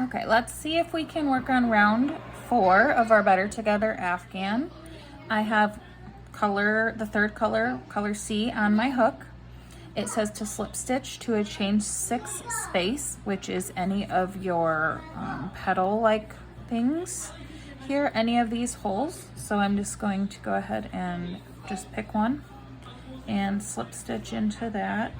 Okay, let's see if we can work on round 4 of our Better Together Afghan. I have the third color, color C, on my hook. It says to slip stitch to a chain 6 space, which is any of your petal-like things here, any of these holes. So I'm just going to go ahead and just pick one and slip stitch into that.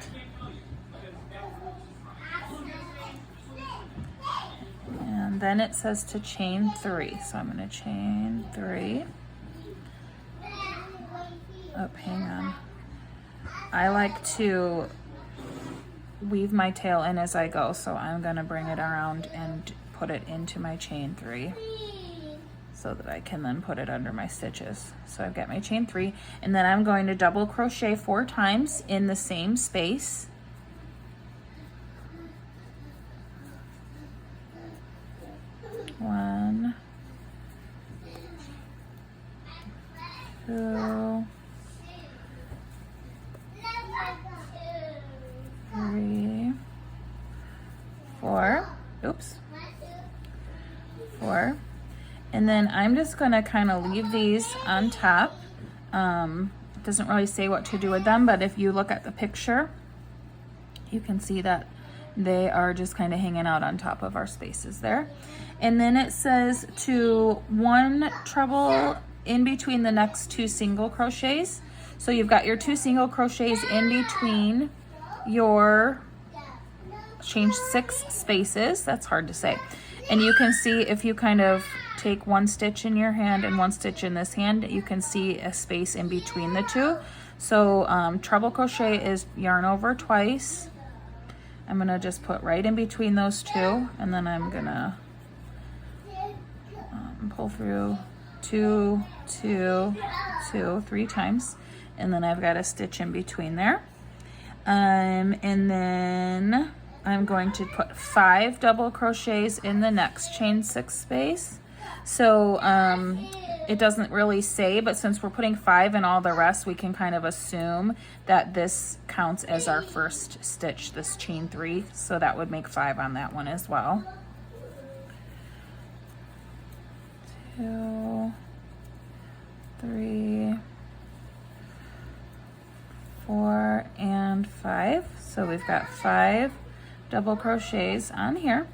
And then it says to chain 3. So I'm going to chain 3. Oh, hang on. I like to weave my tail in as I go, so I'm going to bring it around and put it into my chain 3 so that I can then put it under my stitches. So I've got my chain 3, and then I'm going to double crochet 4 times in the same space. One, 2, 3, 4, oops, 4, and then I'm just going to kind of leave these on top. It doesn't really say what to do with them, but if you look at the picture, you can see that they are just kind of hanging out on top of our spaces there. And then it says to 1 treble in between the next 2 single crochets. So you've got your 2 single crochets in between your chain 6 spaces. That's hard to say. And you can see if you kind of take 1 stitch in your hand and 1 stitch in this hand, you can see a space in between the 2. So treble crochet is yarn over twice. I'm gonna just put right in between those 2, and then I'm gonna pull through 2, 2, 2, 3 times, and then I've got a stitch in between there. And then I'm going to put 5 double crochets in the next chain 6 space. So it doesn't really say, but since we're putting 5 in all the rest, we can kind of assume that this counts as our first stitch, this chain 3. So that would make 5 on that one as well. 2, 3, 4, and 5. So we've got 5 double crochets on here.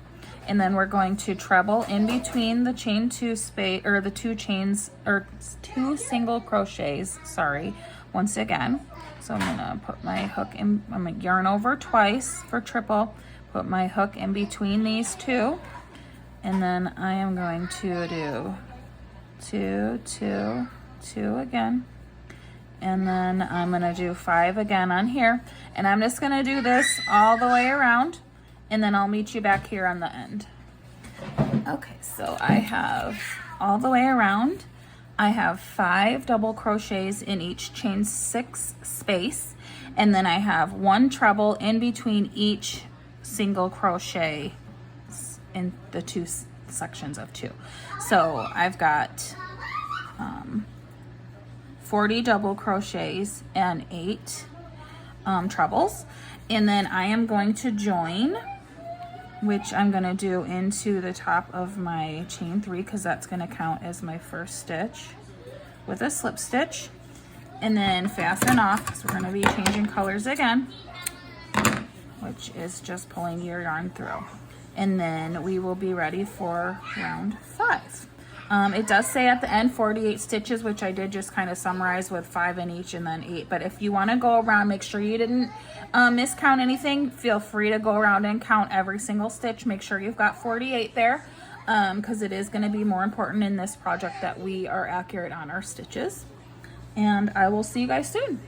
And then we're going to treble in between the chain 2 space, or the 2 chains, or 2 single crochets, sorry, once again. So I'm gonna put my hook in, I'm gonna yarn over twice for triple, put my hook in between these 2, and then I am going to do 2, 2, 2 again. And then I'm gonna do 5 again on here. And I'm just gonna do this all the way around, and then I'll meet you back here on the end. Okay, so I have all the way around, I have 5 double crochets in each chain 6 space, and then I have 1 treble in between each single crochet in the 2 sections of 2. So I've got 40 double crochets and 8 trebles, and then I am going to join, which I'm going to do into the top of my chain 3, because that's going to count as my first stitch, with a slip stitch, and then fasten off, because we're going to be changing colors again, which is just pulling your yarn through. And then we will be ready for round 5. It does say at the end 48 stitches, which I did just kind of summarize with 5 in each and then 8. But if you want to go around, make sure you didn't miscount anything. Feel free to go around and count every single stitch. Make sure you've got 48 there, because it is going to be more important in this project that we are accurate on our stitches. And I will see you guys soon.